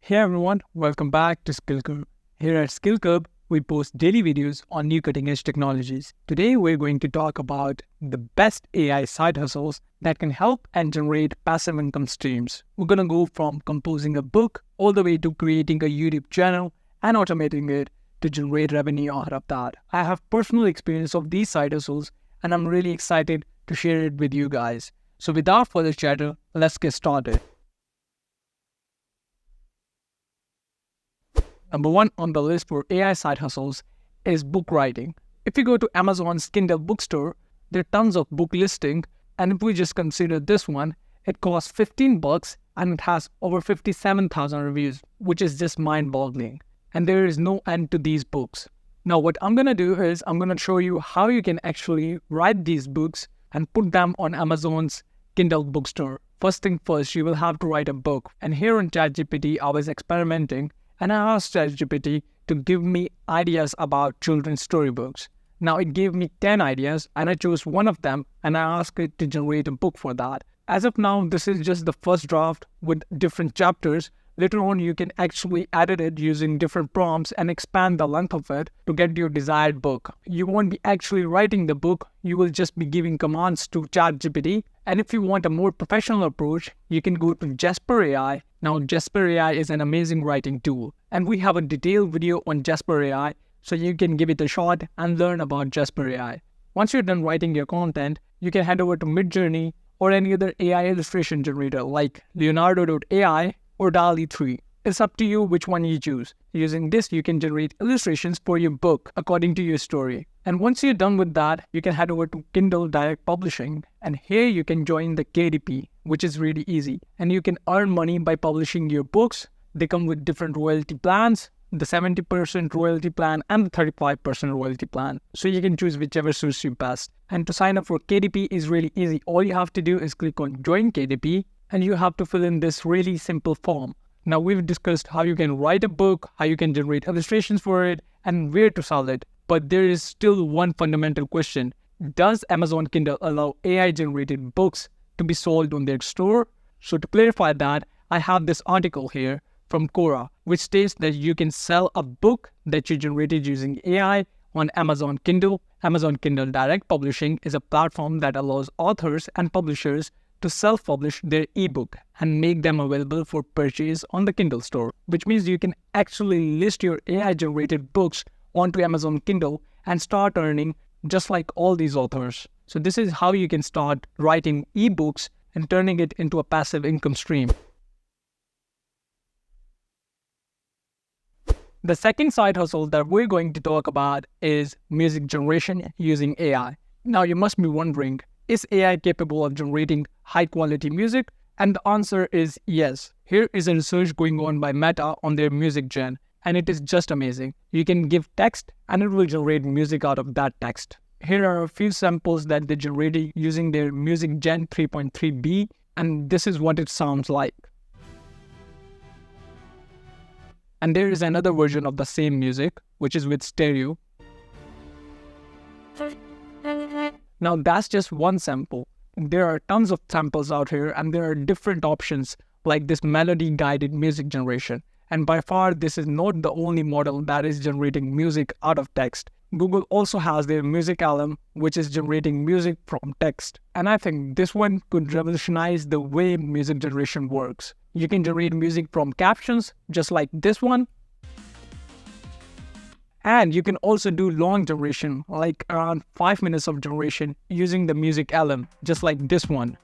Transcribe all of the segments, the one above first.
Hey everyone, welcome back to SkillCurb. Here at SkillCurb, we post daily videos on new cutting edge technologies. Today, we're going to talk about the best AI side hustles that can help and generate passive income streams. We're going to go from composing a book all the way to creating a YouTube channel and automating it to generate revenue out of that. I have personal experience of these side hustles and I'm really excited to share it with you guys. So without further chatter, let's get started. Number one on the list for AI side hustles is book writing. If you go to Amazon's Kindle bookstore, there are tons of book listing, and if we just consider this one, it costs $15 and it has over 57,000 reviews, which is just mind-boggling. And there is no end to these books. Now what I'm gonna do is I'm gonna show you how you can actually write these books and put them on Amazon's Kindle bookstore. First thing first, you will have to write a book. And here on Chatgpt, I was experimenting and I asked Chatgpt to give me ideas about children's storybooks. Now it gave me 10 ideas and I chose one of them and I asked it to generate a book for that. As of now, this is just the first draft with different chapters. Later on, you can actually edit it using different prompts and expand the length of it to get your desired book. You won't be actually writing the book, you will just be giving commands to ChatGPT. And if you want a more professional approach, you can go to Jasper AI. Now, Jasper AI is an amazing writing tool, and we have a detailed video on Jasper AI, so you can give it a shot and learn about Jasper AI. Once you're done writing your content, you can head over to Midjourney or any other AI illustration generator like Leonardo.ai or DALL-E 3. It's up to you which one you choose. Using this, you can generate illustrations for your book according to your story. And once you're done with that, you can head over to Kindle Direct Publishing, and here you can join the KDP, which is really easy. And you can earn money by publishing your books. They come with different royalty plans, the 70% royalty plan and the 35% royalty plan. So you can choose whichever suits you best. And to sign up for KDP is really easy. All you have to do is click on Join KDP, and you have to fill in this really simple form. Now we've discussed how you can write a book, how you can generate illustrations for it, and where to sell it. But there is still one fundamental question. Does Amazon Kindle allow AI-generated books to be sold on their store? So to clarify that, I have this article here from Quora, which states that you can sell a book that you generated using AI on Amazon Kindle. Amazon Kindle Direct Publishing is a platform that allows authors and publishers to self-publish their ebook and make them available for purchase on the Kindle store, which means you can actually list your AI-generated books onto Amazon Kindle and start earning just like all these authors. So this is how you can start writing ebooks and turning it into a passive income stream. The second side hustle that we're going to talk about is music generation using AI. Now you must be wondering, is AI capable of generating high quality music? And the answer is yes. Here is a research going on by Meta on their music gen, and it is just amazing. You can give text and it will generate music out of that text. Here are a few samples that they generated using their Music Gen 3.3b, and this is what it sounds like. And there is another version of the same music, which is with stereo. Now that's just one sample. There are tons of samples out here and there are different options like this melody guided music generation. And by far this is not the only model that is generating music out of text. Google also has their Music LM, which is generating music from text. And I think this one could revolutionize the way music generation works. You can generate music from captions just like this one. And you can also do long generation, like around 5 minutes of generation using the Music LM, just like this one.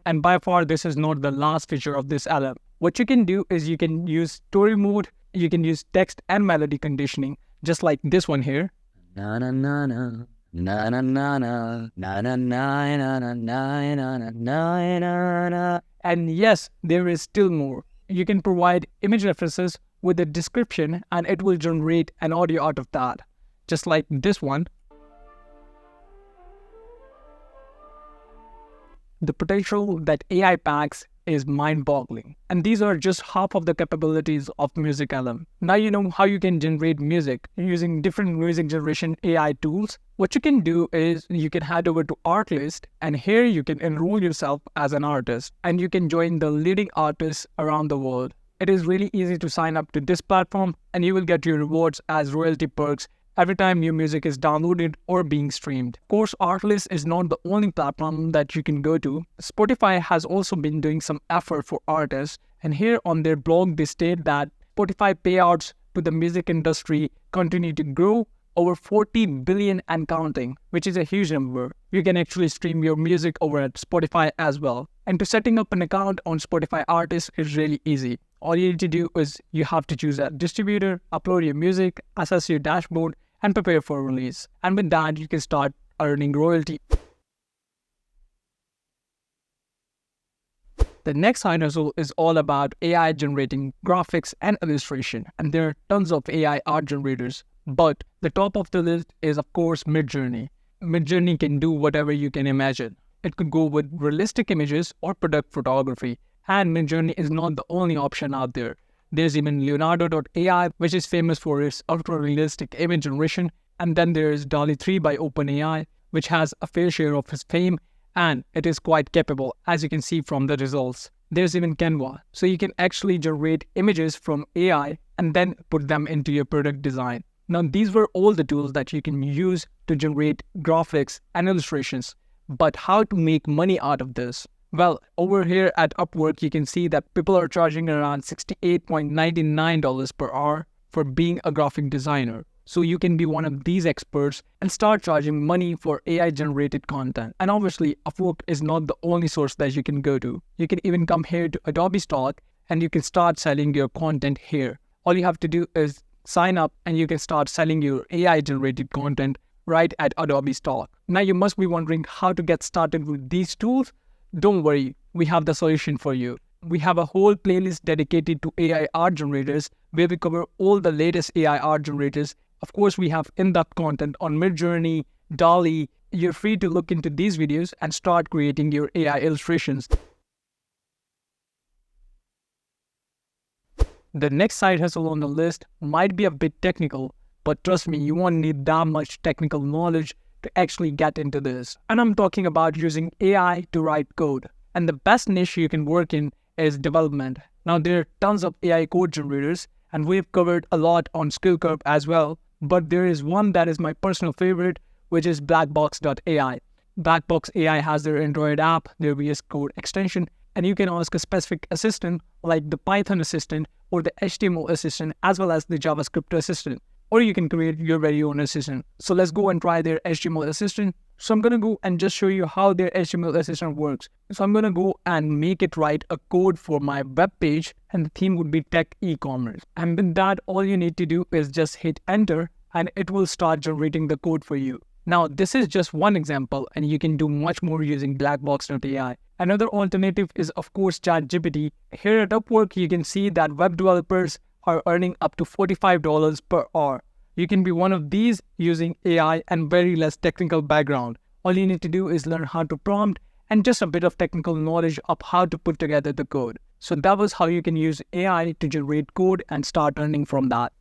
And by far, this is not the last feature of this LM. What you can do is you can use story mode, you can use text and melody conditioning, just like this one here. Na na na na, na na na na, na na na na na na na na na. And yes, there is still more. You can provide image references with a description and it will generate an audio out of that, just like this one. The potential that AI packs is mind-boggling. And these are just half of the capabilities of Music LM. Now you know how you can generate music using different music generation AI tools. What you can do is you can head over to Artlist, and here you can enroll yourself as an artist and you can join the leading artists around the world. It is really easy to sign up to this platform and you will get your rewards as royalty perks every time your music is downloaded or being streamed. Of course, Artlist is not the only platform that you can go to. Spotify has also been doing some effort for artists, and here on their blog they state that Spotify payouts to the music industry continue to grow, over 40 billion and counting, which is a huge number. You can actually stream your music over at Spotify as well. And to setting up an account on Spotify Artist is really easy. All you need to do is you have to choose a distributor, upload your music, access your dashboard, and prepare for release. And with that, you can start earning royalty. The next side hustle is all about AI generating graphics and illustration. And there are tons of AI art generators. But the top of the list is, of course, Midjourney. Midjourney can do whatever you can imagine. It could go with realistic images or product photography. And Midjourney is not the only option out there. There's even Leonardo.ai, which is famous for its ultra-realistic image generation. And then there's DALL-E 3 by OpenAI, which has a fair share of its fame, and it is quite capable, as you can see from the results. There's even Canva, so you can actually generate images from AI and then put them into your product design. Now, these were all the tools that you can use to generate graphics and illustrations. But how to make money out of this? Well, over here at Upwork, you can see that people are charging around $68.99 per hour for being a graphic designer. So you can be one of these experts and start charging money for AI-generated content. And obviously, Upwork is not the only source that you can go to. You can even come here to Adobe Stock and you can start selling your content here. All you have to do is sign up and you can start selling your AI-generated content right at Adobe Stock. Now you must be wondering how to get started with these tools. Don't worry, we have the solution for you. We have a whole playlist dedicated to AI art generators where we cover all the latest AI art generators. Of course, we have in-depth content on Midjourney, DALL-E. You're free to look into these videos and start creating your AI illustrations. The next side hustle on the list might be a bit technical, but trust me, you won't need that much technical knowledge to actually get into this. And I'm talking about using AI to write code. And the best niche you can work in is development. Now, there are tons of AI code generators, and we've covered a lot on SkillCurb as well. But there is one that is my personal favorite, which is Blackbox.ai. Blackbox AI has their Android app, their VS Code extension, and you can ask a specific assistant like the Python assistant or the HTML assistant as well as the JavaScript assistant. Or you can create your very own assistant. So let's go and try their HTML assistant. So I'm going to go and just show you how their HTML assistant works. So I'm going to go and make it write a code for my web page, and the theme would be tech e-commerce. And with that, all you need to do is just hit enter and it will start generating the code for you. Now, this is just one example and you can do much more using Blackbox.ai. Another alternative is, of course, Chatgpt. Here at Upwork, you can see that web developers are earning up to $45 per hour. You can be one of these using AI and very less technical background. All you need to do is learn how to prompt and just a bit of technical knowledge of how to put together the code. So that was how you can use AI to generate code and start earning from that.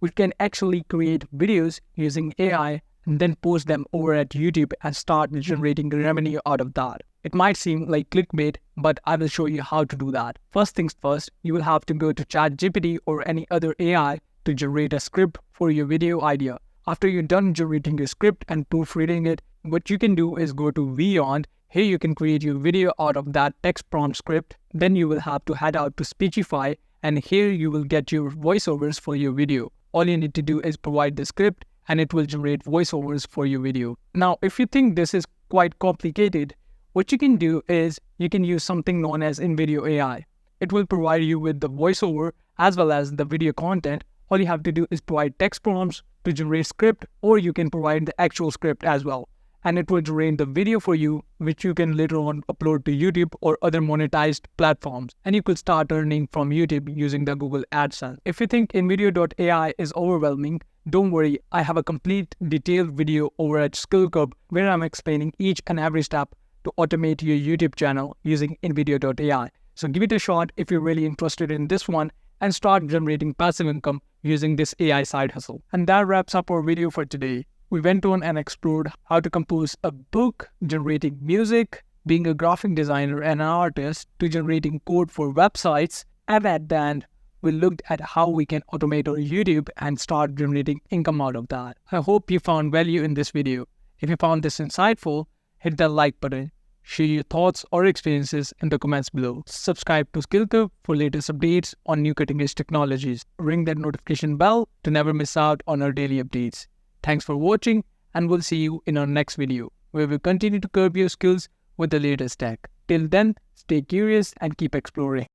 We can actually create videos using AI and then post them over at YouTube and start generating revenue out of that. It might seem like clickbait, but I will show you how to do that. First things first, you will have to go to ChatGPT or any other AI to generate a script for your video idea. After you're done generating your script and proofreading it, what you can do is go to Beyond. Here you can create your video out of that text prompt script. Then you will have to head out to Speechify, and here you will get your voiceovers for your video. All you need to do is provide the script and it will generate voiceovers for your video. Now, if you think this is quite complicated, what you can do is you can use something known as InVideo AI. It will provide you with the voiceover as well as the video content. All you have to do is provide text prompts to generate script, or you can provide the actual script as well. And it will generate the video for you, which you can later on upload to YouTube or other monetized platforms. And you could start earning from YouTube using the Google AdSense. If you think InVideo.ai is overwhelming, Don't worry, I have a complete detailed video over at SkillCurb where I'm explaining each and every step to automate your YouTube channel using NVIDIA.ai. So give it a shot if you're really interested in this one and start generating passive income using this AI side hustle. And that wraps up our video for today. We went on and explored how to compose a book, generating music, being a graphic designer and an artist, to generating code for websites, and at the end, we looked at how we can automate our YouTube and start generating income out of that. I hope you found value in this video. If you found this insightful, hit the like button, share your thoughts or experiences in the comments below. Subscribe to SkillCurb for latest updates on new cutting-edge technologies. Ring that notification bell to never miss out on our daily updates. Thanks for watching, and we'll see you in our next video, where we'll continue to curb your skills with the latest tech. Till then, stay curious and keep exploring.